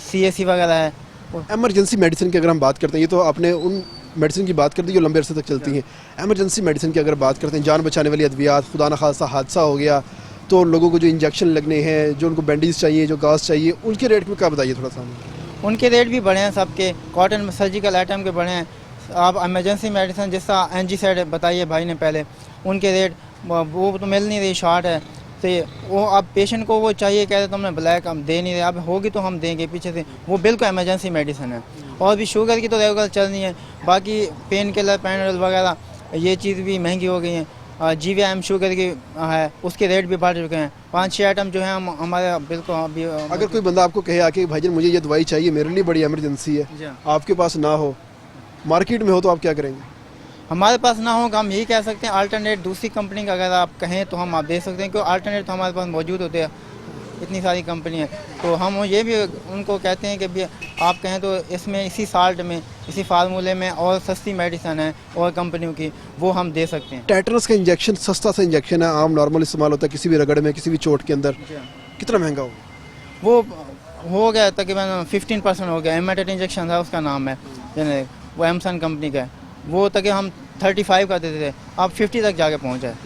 CSE वगैरह है, एमरजेंसी मेडिसिन की अगर हम बात करते हैं, ये तो आपने उन मेडिसिन की बात कर दी जो लंबे अरसे तक चलती हैं। एमरजेंसी मेडिसिन की अगर बात करते हैं, जान बचाने वाली अद्वियात, खुदा न खासा हादसा हो गया तो लोगों को जो इंजेक्शन लगने हैं, जो उनको बैंडेज चाहिए, जो गाज चाहिए, उनके रेट में क्या बताइए थोड़ा सा। उनके रेट भी बढ़े हैं सबके, कॉटन में सर्जिकल आइटम के बढ़े हैं। आप एमरजेंसी मेडिसिन जिसका एंजीसाइड बताइए भाई ने पहले, उनके रेट वो तो मिल नहीं रही, शॉर्ट है। तो वो अब पेशेंट को वो चाहिए, कहते तो हमने ब्लैक हम दे नहीं रहे, अब होगी तो हम देंगे पीछे से, वो बिल्कुल एमरजेंसी मेडिसिन है। और भी शुगर की तो रेगुलर चल रही है, बाकी पेन किलर पैनाडोल वगैरह ये चीज़ भी महंगी हो गई हैं। GVM शुगर की है, उसके रेट भी बढ़ चुके हैं। 5-6 आइटम जो है हमारे बिल्कुल अभी। अगर कोई बंदा आपको कहे आके भाईजान मुझे ये दवाई चाहिए, मेरे लिए बड़ी इमरजेंसी है, आपके पास ना हो, मार्केट में हो, तो आप क्या करेंगे? हमारे पास ना होगा हम यही कह सकते हैं अल्टरनेट दूसरी कंपनी का अगर आप कहें तो हम आप दे सकते हैं, क्योंकि अल्टरनेट तो हमारे पास मौजूद होते हैं, इतनी सारी कंपनी है। तो हम ये भी उनको कहते हैं कि भी आप कहें तो इसमें इसी साल्ट में, इसी फार्मूले में और सस्ती मेडिसिन है और कंपनियों की, वो हम दे सकते हैं। टेटनस का इंजेक्शन सस्ता सा इंजेक्शन है, आम नॉर्मल इस्तेमाल होता है किसी भी रगड़ में, किसी भी चोट के अंदर, कितना महंगा हो? वो हो गया तकरीबन 15% हो गया। एमेटेट इंजेक्शन था उसका नाम है, वो एमसन कंपनी का है, वो तक हम 35 का देते थे, अब 50 तक जाके पहुँचा है।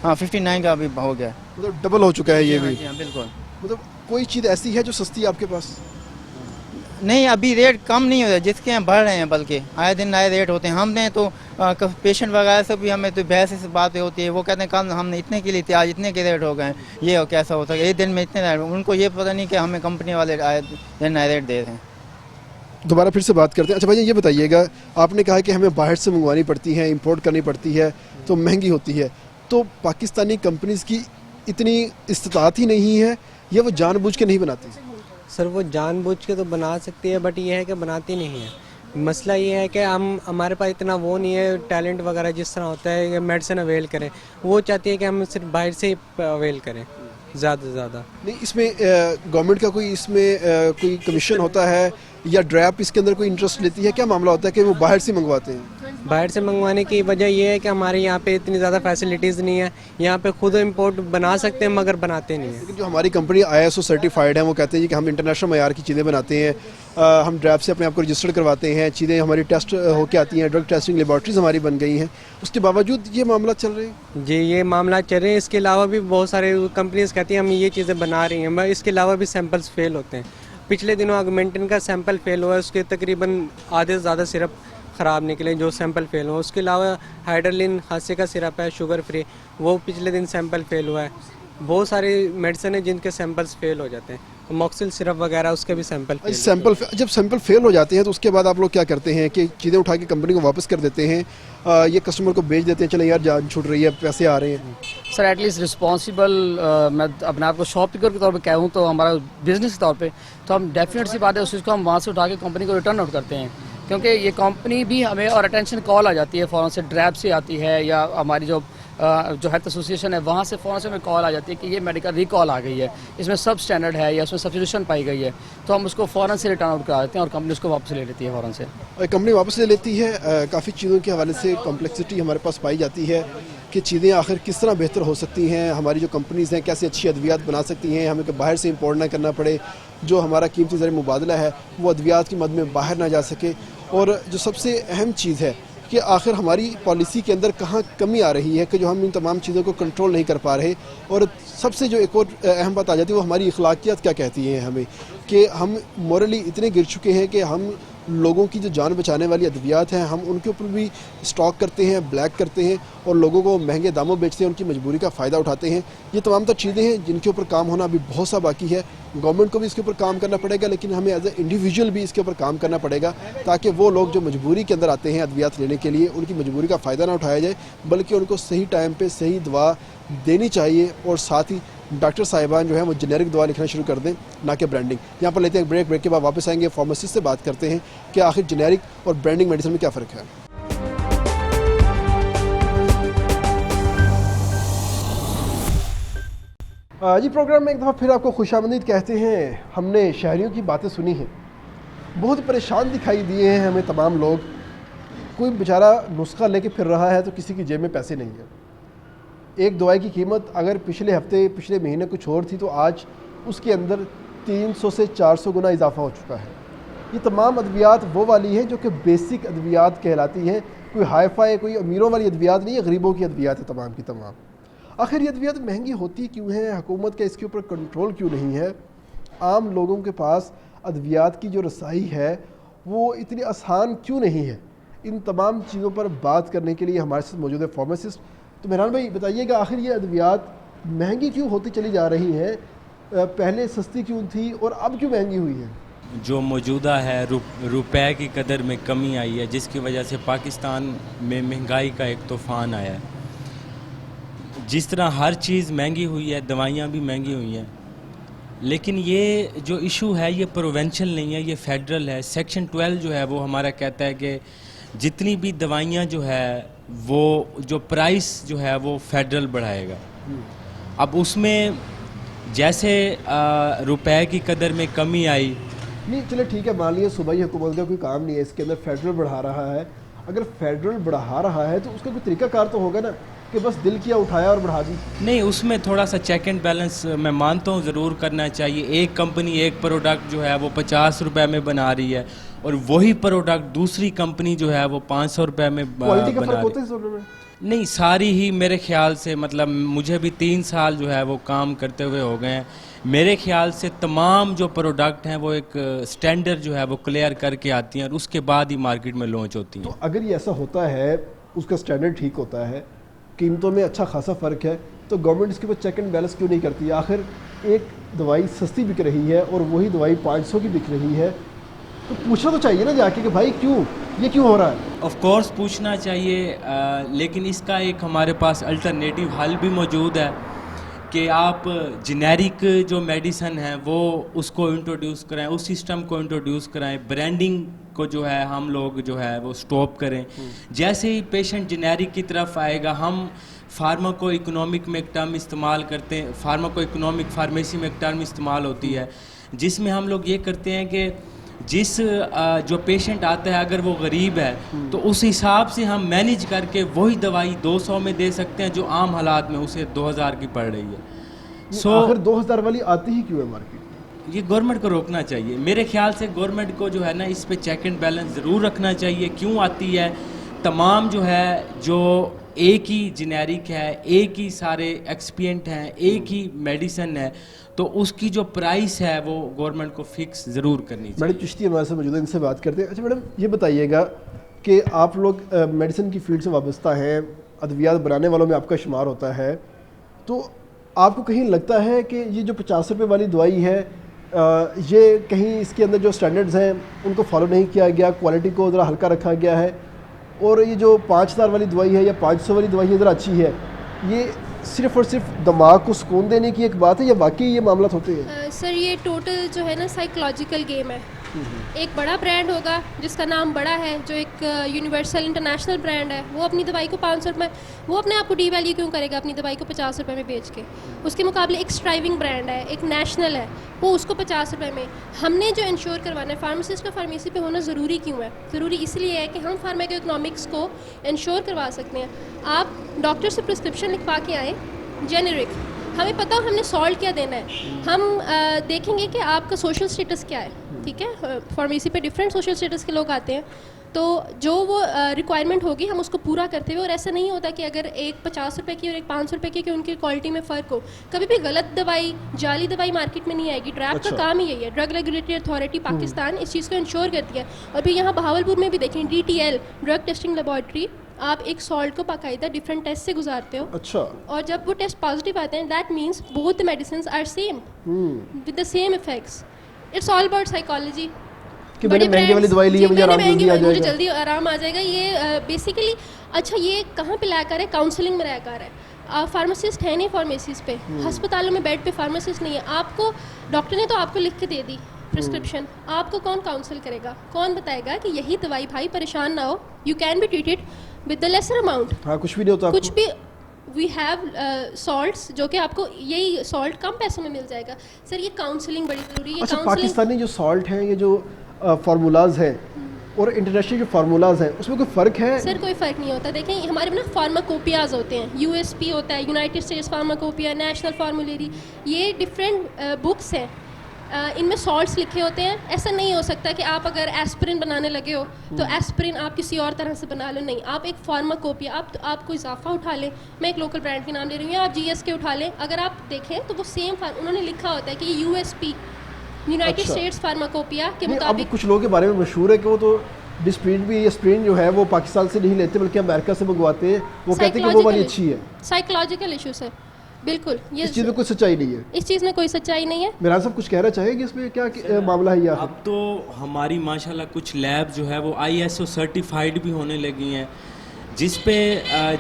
59 का अभी हो गया, मतलब डबल हो चुका है ये भी। बिल्कुल। मतलब कोई चीज़ ऐसी है जो सस्ती है आपके पास? नहीं, अभी रेट कम नहीं हो रहा, जिसके यहाँ बढ़ रहे हैं, बल्कि आए दिन नए रेट होते हैं। हमने तो पेशेंट वगैरह से भी हमें तो बहस से बात होती है, वो कहते हैं कल हमने इतने के लिए थे, आज इतने के रेट हो गए, ये हो कैसा होता है, एक दिन में इतने रेट। उनको ये पता नहीं कि हमें कंपनी वाले आए दिन नए रेट दे रहे हैं। दोबारा फिर से बात करते हैं। अच्छा भाई ये बताइएगा, आपने कहा कि हमें बाहर से मंगवानी पड़ती है, इंपोर्ट करनी पड़ती है तो महंगी होती है, तो पाकिस्तानी कंपनीज़ की इतनी इस्तात ही नहीं है या वो जानबूझ के नहीं बनाती? सर वो जानबूझ के तो बना सकती है, बट ये है कि बनाती नहीं है। मसला ये है कि हमारे पास इतना वो नहीं है टैलेंट वगैरह, जिस तरह होता है कि मेडिसिन अवेल करें, वो चाहती है कि हम सिर्फ बाहर से ही अवेल करें ज़्यादा से ज़्यादा। नहीं, इसमें गवर्नमेंट का कोई इसमें कोई कमीशन होता है या ड्रैप इसके अंदर कोई इंटरेस्ट लेती है? क्या मामला होता है कि वो बाहर से मंगवाते हैं? बाहर से मंगवाने की वजह यह है कि हमारे यहाँ पे इतनी ज़्यादा फैसिलिटीज़ नहीं है, यहाँ पे खुद इंपोर्ट बना सकते हैं मगर बनाते नहीं हैं। लेकिन जो हमारी कंपनी ISO सर्टिफाइड है, वो कहते हैं कि हम इंटरनेशनल मयार की चीज़ें बनाते हैं, हम ड्रैप से अपने आप को रजिस्टर्ड करवाते हैं, चीज़ें हमारी टेस्ट होके आती हैं, ड्रग टेस्टिंग लेबॉर्ट्रीज हमारी बन गई हैं, उसके बावजूद ये मामला चल रहे हैं। जी ये मामला चल रहे हैं। इसके अलावा भी बहुत सारे कंपनीज कहती हैं हम ये चीज़ें बना रही हैं, मगर इसके अलावा भी सैंपल्स फेल होते हैं। पिछले दिनों ऑगमेंटिन का सैंपल फेल हुआ है, उसके तकरीबन आधे से ज़्यादा सिरप ख़राब निकले जो सैंपल फेल हुआ। उसके अलावा हाइड्रोलिन खांसी का सिरप है शुगर फ्री, वो पिछले दिन सैंपल फेल हुआ है। बहुत सारी मेडिसिन है जिनके सैंपल्स फेल हो जाते हैं, मॉक्सिल सिरप वगैरह उसके भी सैंपल जब सैंपल फेल हो जाते हैं तो उसके बाद आप लोग क्या करते हैं कि चीज़ें उठा के कंपनी को वापस कर देते हैं, ये कस्टमर को बेच देते हैं, चले यार जान छूट रही है, पैसे आ रहे हैं? सर एटलीस्ट रिस्पॉन्सिबल मैं अपने आप को शॉपकीपर के तौर पे कहूँ तो हमारा बिजनेस के तौर पे तो हम डेफिनेट सी बात है उस चीज़ को हम वहाँ से उठा के कंपनी को रिटर्न आउट करते हैं, क्योंकि ये कंपनी भी हमें और अटेंशन कॉल आ जाती है फ़ौरन से, ड्रैप से आती है या हमारी जो हेल्थ एसोसिएशन है वहाँ से फ़ौरन से हमें कॉल आ जाती है कि ये मेडिकल रिकॉल आ गई है, इसमें सब स्टैंडर्ड है या इसमें सब्स्टिट्यूशन पाई गई है, तो हम उसको फ़ौरन से रिटर्न आउट करा देते हैं और कंपनी उसको वापस ले लेती है फ़ौरन से। कंपनी वापस ले लेती है। काफ़ी चीज़ों के हवाले से कॉम्प्लेक्सिटी हमारे पास पाई जाती है कि चीज़ें आखिर किस तरह बेहतर हो सकती हैं, हमारी जो कंपनीज़ हैं कैसे अच्छी अद्वियात बना सकती हैं, हमें बाहर से इंपोर्ट ना करना पड़े, जो हमारा कीमती ज़र मुबादला है वो अद्वियात की मद में बाहर ना जा सके, और जो सबसे अहम चीज़ है कि आखिर हमारी पॉलिसी के अंदर कहाँ कमी आ रही है कि जो हम इन तमाम चीज़ों को कंट्रोल नहीं कर पा रहे। और सबसे जो एक और अहम बात आ जाती है वो हमारी अखलाकियात क्या कहती हैं हमें, कि हम मॉरली इतने गिर चुके हैं कि हम लोगों की जो जान बचाने वाली अद्वियात हैं हम उनके ऊपर भी स्टॉक करते हैं, ब्लैक करते हैं और लोगों को महंगे दामों बेचते हैं, उनकी मजबूरी का फ़ायदा उठाते हैं। ये तमाम तर चीज़ें हैं जिनके ऊपर काम होना अभी बहुत सा बाकी है। गवर्नमेंट को भी इसके ऊपर काम करना पड़ेगा, लेकिन हमें एज ए इंडिविजुअल भी इसके ऊपर काम करना पड़ेगा, ताकि वो लोग जो मजबूरी के अंदर आते हैं अद्वियात लेने के लिए उनकी मजबूरी का फ़ायदा ना उठाया जाए, बल्कि उनको सही टाइम पर सही दवा देनी चाहिए। और साथ ही डॉक्टर साहिबान जो है वो जेनेरिक दवा लिखना शुरू कर दें, ना कि ब्रांडिंग। यहाँ पर लेते हैं ब्रेक, ब्रेक के बाद वापस आएंगे, फार्मासिस्ट से बात करते हैं कि आखिर जेनेरिक और ब्रांडिंग मेडिसिन में क्या फ़र्क है। जी प्रोग्राम में एक दफ़ा फिर आपको खुशामदीद कहते हैं। हमने शहरियों की बातें सुनी हैं, बहुत परेशान दिखाई दिए हैं हमें तमाम लोग। कोई बेचारा नुस्खा लेके फिर रहा है तो किसी की जेब में पैसे नहीं है। एक दवाई की कीमत अगर पिछले हफ्ते पिछले महीने कुछ और थी तो आज उसके अंदर 300 से 400 गुना इजाफा हो चुका है। ये तमाम अद्वियात वो वाली हैं जो कि बेसिक अद्वियात कहलाती हैं, कोई हाई फाई कोई अमीरों वाली अद्वियात नहीं है, गरीबों की अद्वियात है तमाम की तमाम। आखिर ये अद्वियात महंगी होती क्यों हैं, हुकूमत का इसके ऊपर कंट्रोल क्यों नहीं है, आम लोगों के पास अद्वियात की जो रसाई है वो इतनी आसान क्यों नहीं है, इन तमाम चीज़ों पर बात करने के लिए हमारे साथ मौजूद है फार्मासिस्ट। तो मेहरान भाई बताइएगा, आखिर ये अद्वियात महंगी क्यों होती चली जा रही हैं, पहले सस्ती क्यों थी और अब क्यों महंगी हुई है? जो मौजूदा है रुपए की कदर में कमी आई है, जिसकी वजह से पाकिस्तान में महंगाई का एक तूफ़ान आया है। जिस तरह हर चीज़ महंगी हुई है, दवाइयाँ भी महंगी हुई हैं, लेकिन ये जो इशू है ये प्रोविंशियल नहीं है, ये फेडरल है। सेक्शन 12 जो है वो हमारा कहता है कि जितनी भी दवाइयाँ जो है वो जो प्राइस जो है वो फेडरल बढ़ाएगा। अब उसमें जैसे रुपए की कदर में कमी आई, नहीं चले ठीक है, मान लिया सुबह ही हुकूमत का कोई काम नहीं है, इसके अंदर फेडरल बढ़ा रहा है, अगर फेडरल बढ़ा रहा है तो उसका कोई तरीकाकार तो होगा ना कि बस दिल किया उठाया और बढ़ा दी। नहीं, उसमें थोड़ा सा चेक एंड बैलेंस मैं मानता हूँ ज़रूर करना चाहिए। एक कंपनी एक प्रोडक्ट जो है वो 50 रुपए में बना रही है और वही प्रोडक्ट दूसरी कंपनी जो है वो 500 रुपए में बना रही है। नहीं, सारी ही मेरे ख्याल से, मतलब मुझे भी 3 साल जो है वो काम करते हुए हो गए हैं, मेरे ख्याल से तमाम जो प्रोडक्ट हैं वो एक स्टैंडर्ड जो है वो क्लियर करके आती हैं और उसके बाद ही मार्केट में लॉन्च होती हैं। तो अगर ये ऐसा होता है, उसका स्टैंडर्ड ठीक होता है, कीमतों में अच्छा खासा फ़र्क है, तो गवर्नमेंट इसके ऊपर चेक एंड बैलेंस क्यों नहीं करती? आखिर एक दवाई सस्ती बिक रही है और वही दवाई 500 की बिक रही है, तो पूछना तो चाहिए ना जाके कि भाई क्यों, ये क्यों हो रहा है? ऑफ कोर्स पूछना चाहिए, लेकिन इसका एक हमारे पास अल्टरनेटिव हल भी मौजूद है कि आप जेनेरिक जो मेडिसन है वो उसको इंट्रोड्यूस कराएं, उस सिस्टम को इंट्रोड्यूस कराएं, ब्रांडिंग को जो है हम लोग जो है वो स्टॉप करें। जैसे ही पेशेंट जेनेरिक की तरफ आएगा, हम फार्माको इकोनॉमिक में एक टर्म इस्तेमाल करते हैं, फार्माको इकोनॉमिक फार्मेसी में एक टर्म इस्तेमाल होती है, जिसमें हम लोग ये करते हैं कि जिस जो पेशेंट आता है अगर वो गरीब है तो उस हिसाब से हम मैनेज करके वही दवाई 200 में दे सकते हैं जो आम हालात में उसे 2000 की पड़ रही है। आखिर 2000 वाली आती ही क्यों है मार्केट? ये गवर्नमेंट को रोकना चाहिए। मेरे ख्याल से गवर्नमेंट को जो है ना इस पे चेक एंड बैलेंस ज़रूर रखना चाहिए। क्यों आती है? तमाम जो है जो एक ही जेनेरिक है, एक ही सारे एक्सपिएंट हैं, एक ही मेडिसिन है, तो उसकी जो प्राइस है वो गवर्नमेंट को फिक्स ज़रूर करनी चाहिए। मैडम चिश्ती हमारे साथ मौजूद है, इनसे बात करते हैं। अच्छा मैडम ये बताइएगा कि आप लोग मेडिसिन की फील्ड से वाबस्ता हैं, अद्वियात बनाने वालों में आपका शुमार होता है, तो आपको कहीं लगता है कि ये जो 50 रुपये वाली दवाई है ये कहीं इसके अंदर जो स्टैंडर्ड्स हैं उनको फॉलो नहीं किया गया, क्वालिटी को ज़रा हल्का रखा गया है, और ये जो 5000 वाली दवाई है या 500 वाली दवाई ज़रा अच्छी है, ये सिर्फ और सिर्फ दिमाग को सुकून देने की एक बात है या वाकई ये मामला होते हैं? सर ये टोटल जो है ना साइकोलॉजिकल गेम है। एक बड़ा ब्रांड होगा जिसका नाम बड़ा है, जो एक यूनिवर्सल इंटरनेशनल ब्रांड है, वो अपनी दवाई को 500 रुपये, वो अपने आप को डीवैल्यू क्यों करेगा अपनी दवाई को 50 रुपये में बेच के? उसके मुकाबले एक स्ट्राइविंग ब्रांड है, एक नेशनल है, वो उसको 50 रुपये में। हमने जो इंश्योर करवाना है, फार्मासिस्ट का फार्मेसी पे होना ज़रूरी क्यों है? ज़रूरी इसलिए है कि हम फार्माको इकोनॉमिक्स को इंश्योर करवा सकते हैं। आप डॉक्टर से प्रिस्क्रिप्शन लिखवा के आए जेनेरिक, हमें पता हो हमने सॉल्ट क्या देना है, हम देखेंगे कि आपका सोशल स्टेटस क्या है, ठीक है? फार्मेसी पे डिफरेंट सोशल स्टेटस के लोग आते हैं, तो जो वो रिक्वायरमेंट होगी हम उसको पूरा करते हुए, और ऐसा नहीं होता कि अगर एक 50 रुपये की और एक 500 रुपये की कि उनकी क्वालिटी में फ़र्क हो। कभी भी गलत दवाई, जाली दवाई मार्केट में नहीं आएगी। ड्रैग का काम ही यही है, ड्रग रेगुलेटरी अथॉरिटी पाकिस्तान इस चीज़ को इंश्योर करती है। और फिर यहाँ बहावलपुर में भी देखें, DTL ड्रग टेस्टिंग लेबॉर्ट्री, आप एक सॉल्ट को बाकायदा डिफरेंट टेस्ट से गुजारते हो। अच्छा। और जब वो टेस्ट पॉजिटिव आते हैं, that means both the medicines are same with the same effects. It's all about psychology. कि मैंने महंगी वाली दवाई ली है, मुझे आराम जल्दी आ जाएगा, मुझे जल्दी आराम आ जाएगा। ये बेसिकली अच्छा ये कहाँ पे लाकर है? काउंसलिंग में रहकर है। फार्मासिस्ट है नहीं फार्मेसीज पे, अस्पतालों में बेड पे फार्मासिस्ट नहीं है। आपको डॉक्टर ने तो आपको लिख के दे दी प्रिस्क्रिप्शन, आपको कौन काउंसिल करेगा? कौन बताएगा कि यही दवाई भाई परेशान ना हो, you can be treated with the lesser amount. हाँ, कुछ भी नहीं होता, कुछ भी। वी हैव सॉल्ट्स जो कि आपको यही सॉल्ट कम पैसों में मिल जाएगा। सर ये काउंसलिंग बड़ी ज़रूरी है। अच्छा, पाकिस्तानी जो सॉल्ट हैं, ये जो फार्मूलाज हैं और इंटरनेशनल जो फार्मूलाज हैं, उसमें कोई फ़र्क है? सर कोई फ़र्क नहीं होता। देखें हमारे ना फार्माकोपियाज होते हैं, USP होता है, यूनाइटेड स्टेट्स फार्माकोपिया, नेशनल फार्मूलेरी, ये डिफरेंट बुक्स हैं। इनमें सॉल्ट्स लिखे होते हैं। ऐसा नहीं हो सकता कि आप अगर एस्पिरिन बनाने लगे हो तो एस्पिरिन आप किसी और तरह से बना लो, नहीं, आप एक फार्माकोपिया, आप कोई इजाफा उठा लें, मैं एक लोकल ब्रांड के नाम ले रही हूँ, या आप GSK उठा लें, अगर आप देखें तो वो सेम उन्होंने लिखा होता है कि ये USP यूनाइटेड स्टेट्स फार्माकोपिया के मुताबिक। कुछ लोगों के बारे में मशहूर है कि वो तो डिस्प्रिन भी, ये स्प्रिन जो है वो पाकिस्तान से नहीं लेते बल्कि अमेरिका से मंगवाते हैं, वो कहते हैं कि वो वाली अच्छी है। साइकोलॉजिकल इश्यूज है, बिल्कुल। ये इस चीज़ में कोई सच्चाई नहीं है, इस चीज़ में कोई सच्चाई नहीं है। मेरा सब कुछ कहना चाहेंगे इसमें क्या मामला है? यार अब तो हमारी माशाल्लाह कुछ लैब जो है वो ISO सर्टिफाइड भी होने लगी हैं, जिस पे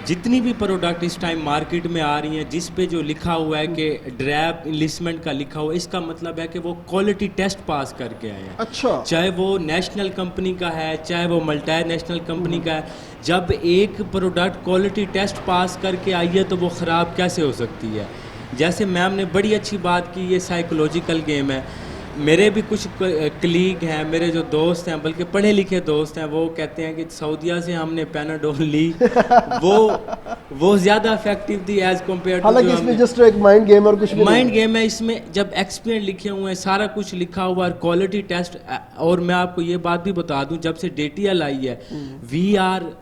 जितनी भी प्रोडक्ट इस टाइम मार्केट में आ रही हैं, जिस पे जो लिखा हुआ है कि ड्रैप इनलिस्टमेंट का लिखा हुआ है, इसका मतलब है कि वो क्वालिटी टेस्ट पास करके आए हैं। अच्छा। चाहे वो नेशनल कंपनी का है, चाहे वो मल्टी नेशनल कंपनी का है, जब एक प्रोडक्ट क्वालिटी टेस्ट पास करके आई है तो वो ख़राब कैसे हो सकती है? जैसे मैम ने बड़ी अच्छी बात की, ये साइकोलॉजिकल गेम है। मेरे भी कुछ कलीग हैं, मेरे जो दोस्त हैं, बल्कि पढ़े लिखे दोस्त हैं, वो कहते हैं कि सऊदीया से हमने पैनाडोल ली, वो ज़्यादा इफेक्टिव थी एज कम्पेयर टू। हालांकि इसमें जस्ट एक माइंड गेम और कुछ माइंड गेम है। इसमें जब एक्सपीरियंस लिखे हुए हैं, सारा कुछ लिखा हुआ है, क्वालिटी टेस्ट। और मैं आपको ये बात भी बता दूं, जब से DTL आई है, we are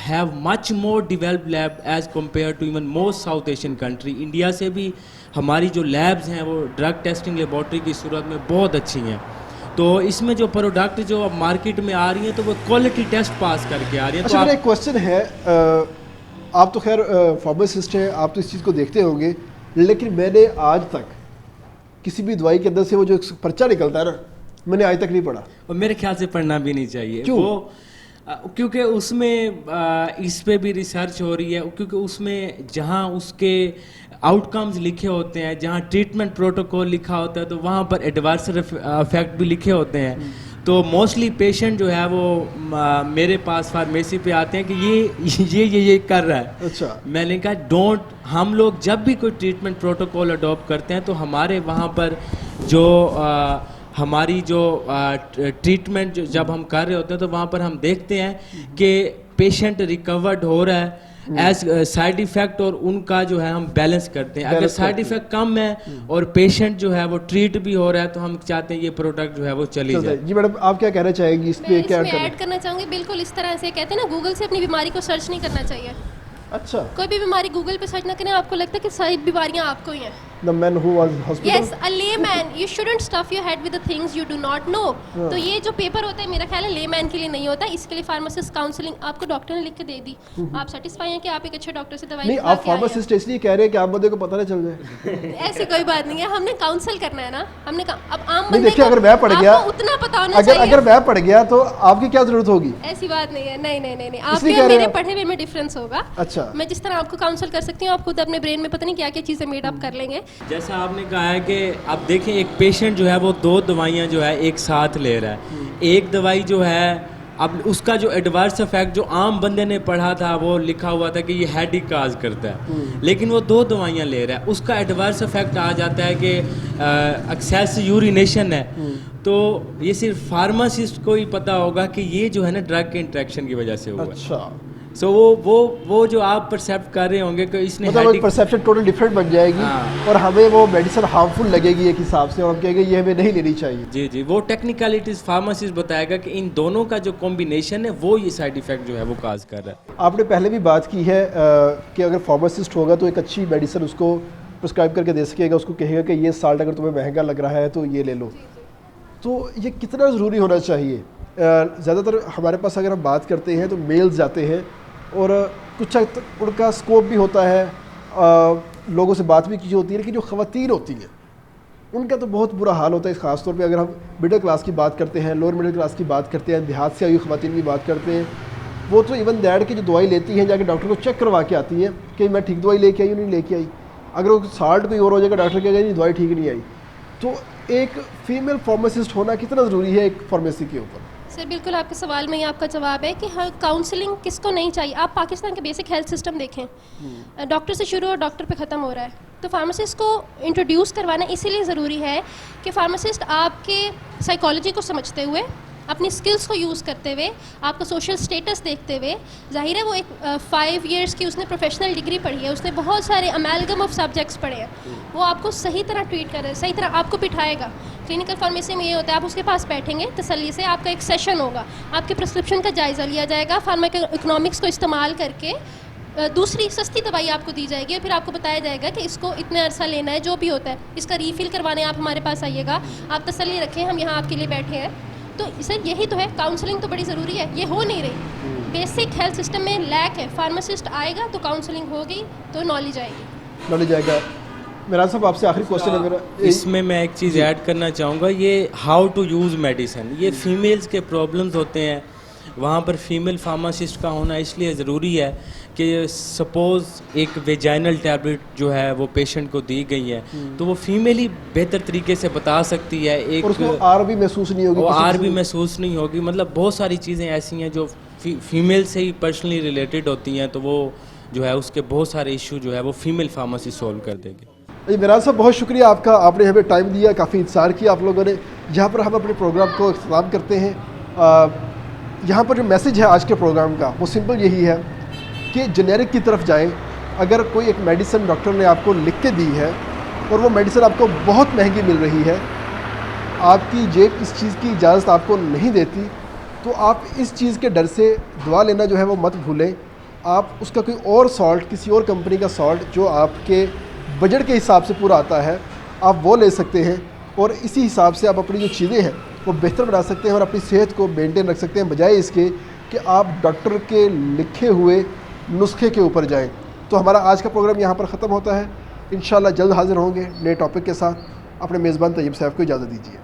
have much more developed lab as compared to even most South Asian country। India से भी हमारी जो लैब्स हैं वो ड्रग टेस्टिंग लेबॉर्ट्री की सूरत में बहुत अच्छी हैं। तो इसमें जो प्रोडक्ट जो अब मार्केट में आ रही हैं तो वो क्वालिटी टेस्ट पास करके आ रही हैं। अच्छा, मेरा एक क्वेश्चन है, आप तो खैर फार्मासिस्ट हैं, आप तो इस चीज़ को देखते होंगे, लेकिन मैंने आज तक किसी भी दवाई के अंदर से वो जो पर्चा निकलता है ना, मैंने आज तक नहीं पढ़ा। और मेरे ख्याल से पढ़ना भी नहीं चाहिए। क्यों? वो क्योंकि उसमें इस पे भी रिसर्च हो रही है, क्योंकि उसमें जहाँ उसके आउटकम्स लिखे होते हैं, जहाँ ट्रीटमेंट प्रोटोकॉल लिखा होता है, तो वहाँ पर एडवर्स इफेक्ट भी लिखे होते हैं। तो मोस्टली पेशेंट जो है वो मेरे पास फार्मेसी पे आते हैं कि ये कर रहा है। अच्छा। मैंने कहा डोंट, हम लोग जब भी कोई ट्रीटमेंट प्रोटोकॉल अडॉप्ट करते हैं तो हमारे वहाँ पर जो हमारी जो ट्रीटमेंट जब हम कर रहे होते हैं तो वहाँ पर हम देखते हैं कि पेशेंट रिकवर्ड हो रहा है एज साइड इफेक्ट, और उनका जो है हम बैलेंस करते हैं। अगर साइड इफेक्ट कम है और पेशेंट जो है वो ट्रीट भी हो रहा है तो हम चाहते हैं ये प्रोडक्ट जो है वो चली जाए। जी मैडम, आप क्या कहना चाहेंगी इस पे? क्या ऐड करना चाहूँगी, बिल्कुल इस तरह से कहते हैं ना, गूगल से अपनी बीमारी को सर्च नहीं करना चाहिए। अच्छा। कोई भी बीमारी गूगल पे सर्च ना करें, आपको लगता है कि सारी बीमारियां आपको ही हैं। The man who was hospital? Yes, a layman. You shouldn't stuff your head with the things you do not know. तो ये जो पेपर होता है मेरा ख्याल है लेमैन के लिए नहीं होता, इसके लिए फार्मासिस्ट काउंसलिंग आपको डॉक्टर ने लिख के दे दी, आप सेटिस्फाई हैं कि आप एक अच्छे डॉक्टर से दवाई नहीं, आप फार्मासिस्ट इसलिए कह रहे हैं कि आम बंदे को पता ना चल जाए। ऐसी कोई बात नहीं है, हमने काउंसल करना है ना, हमने अब आम बंदे देखिए, अगर मैं पढ़ गया, उतना पता होना चाहिए। अगर मैं पढ़ गया तो आपकी क्या जरूरत होगी? ऐसी बात नहीं है, नहीं, आपके और मेरे पढ़े हुए में डिफरेंस होगा। अच्छा। मैं जिस तरह आपको काउंसल कर सकती हूँ, आप खुद अपने ब्रेन में पता नहीं क्या क्या चीजें मेड अप कर लेंगे। जैसा आपने कहा है कि अब देखें, एक पेशेंट जो है वो 2 दवाइयाँ जो है एक साथ ले रहा है। एक दवाई जो है, अब उसका जो एडवर्स इफेक्ट जो आम बंदे ने पढ़ा था वो लिखा हुआ था कि ये हेडेक काज करता है, लेकिन वो 2 दवाइयाँ ले रहा है, उसका एडवर्स इफेक्ट आ जाता है कि एक्सेस यूरिनेशन है। तो ये सिर्फ फार्मासिस्ट को ही पता होगा कि ये जो है ना ड्रग के इंटरेक्शन की वजह से हुआ। अच्छा। सो वो जो आप परसेप्ट कर रहे होंगे कि इसने मतलब परसेप्शन टोटल डिफरेंट बन जाएगी। हाँ। और हमें वो मेडिसिन हार्मफुल लगेगी एक हिसाब से, और हम कहेंगे ये हमें नहीं लेनी चाहिए। जी, वो टेक्निकलिटीज फार्मासिस्ट बताएगा कि इन दोनों का जो कॉम्बिनेशन है वो ये साइड इफेक्ट जो है वो काज कर रहा है। आपने पहले भी बात की है कि अगर फार्मासिस्ट होगा तो एक अच्छी मेडिसिन उसको प्रिस्क्राइब करके दे सकेगा, उसको कहेगा कि ये साल्ट अगर तुम्हें महंगा लग रहा है तो ये ले लो। तो ये कितना ज़रूरी होना चाहिए? ज़्यादातर हमारे पास अगर हम बात करते हैं तो मेल्स जाते हैं और कुछ उनका स्कोप भी होता है, लोगों से बात भी की होती है, लेकिन जो ख़वातीन होती हैं उनका तो बहुत बुरा हाल होता है। ख़ास तौर पे अगर हम मिडिल क्लास की बात करते हैं, लोअर मिडिल क्लास की बात करते हैं, देहात से आई हुई ख़वातीन की बात करते हैं, वो तो इवन दैट की जो दवाई लेती हैं जाके डॉक्टर को चेक करवा के आती हैं कि मैं ठीक दवाई लेके आई नहीं लेके आई। अगर वो साल्ट कोई और हो जाएगा, डॉक्टर कहेगा नहीं दवाई ठीक नहीं आई। तो एक फीमेल फार्मासिस्ट होना कितना ज़रूरी है एक फार्मेसी के ऊपर? सर बिल्कुल आपके सवाल में ही आपका जवाब है कि हर काउंसलिंग किसको नहीं चाहिए। आप पाकिस्तान के बेसिक हेल्थ सिस्टम देखें, डॉक्टर से शुरू और डॉक्टर पे ख़त्म हो रहा है। तो फार्मासिस्ट को इंट्रोड्यूस करवाना इसीलिए ज़रूरी है कि फार्मासिस्ट आपके साइकोलॉजी को समझते हुए अपनी स्किल्स को यूज़ करते हुए, आपका सोशल स्टेटस देखते हुए, जाहिर है वो एक 5 इयर्स की उसने प्रोफेशनल डिग्री पढ़ी है, उसने बहुत सारे अमेलगम ऑफ सब्जेक्ट्स पढ़े हैं, वो आपको सही तरह ट्रीट करे, सही तरह आपको बिठाएगा। क्लिनिकल फार्मेसी में ये होता है, आप उसके पास बैठेंगे तसल्ली से, आपका एक सेशन होगा, आपके प्रिस्क्रिप्शन का जायज़ा लिया जाएगा, फार्माकोइकोनॉमिक्स को इस्तेमाल करके दूसरी सस्ती दवाई आपको दी जाएगी और फिर आपको बताया जाएगा कि इसको इतने अरसा लेना है, जो भी होता है। इसका रीफ़िल करवाने आप हमारे पास आइएगा, आप तसल्ली रखें, हम यहाँ आपके लिए बैठे हैं। तो सर यही तो है, काउंसलिंग तो बड़ी ज़रूरी है, ये हो नहीं रही। बेसिक हेल्थ सिस्टम में लैक है, फार्मासिस्ट आएगा तो काउंसलिंग होगी तो नॉलेज आएगी। नॉलेज आएगा। मेरा साहब आपसे आखिरी क्वेश्चन है मेरा, इसमें मैं एक चीज़ ऐड करना चाहूँगा, ये हाउ टू यूज़ मेडिसिन, ये फीमेल्स के प्रॉब्लम्स होते हैं, वहाँ पर फीमेल फार्मासिस्ट का होना इसलिए ज़रूरी है कि सपोज़ एक वेजाइनल टैबलेट जो है वो पेशेंट को दी गई है, तो वो फीमेल ही बेहतर तरीके से बता सकती है, एक और उसको आर भी महसूस नहीं होगी, आर भी महसूस नहीं होगी। मतलब बहुत सारी चीज़ें ऐसी हैं जो फीमेल से ही पर्सनली रिलेटेड होती हैं, तो वो जो है उसके बहुत सारे इशू जो है वो फीमेल फार्मेसी सॉल्व कर देगी। जी मिराज साहब, बहुत शुक्रिया आपका, आपने हमें टाइम दिया, काफ़ी इंतज़ार किया आप लोगों ने। यहाँ पर हम अपने प्रोग्राम को इख्तिताम करते हैं। यहाँ पर जो मैसेज है आज के प्रोग्राम का वो सिंपल यही है कि जेनेरिक की तरफ जाएं। अगर कोई एक मेडिसिन डॉक्टर ने आपको लिख के दी है और वो मेडिसिन आपको बहुत महंगी मिल रही है, आपकी जेब इस चीज़ की इजाज़त आपको नहीं देती, तो आप इस चीज़ के डर से दवा लेना जो है वो मत भूलें। आप उसका कोई और सॉल्ट, किसी और कंपनी का सॉल्ट जो आपके बजट के हिसाब से पूरा आता है, आप वो ले सकते हैं और इसी हिसाब से आप अपनी जो चीज़ें हैं वो बेहतर बना सकते हैं और अपनी सेहत को मेंटेन रख सकते हैं, बजाय इसके कि आप डॉक्टर के लिखे हुए नुस्खे के ऊपर जाएं। तो हमारा आज का प्रोग्राम यहाँ पर ख़त्म होता है। इंशाल्लाह जल्द हाज़िर होंगे नए टॉपिक के साथ। अपने मेज़बान तैयब साहब को इजाज़त दीजिए।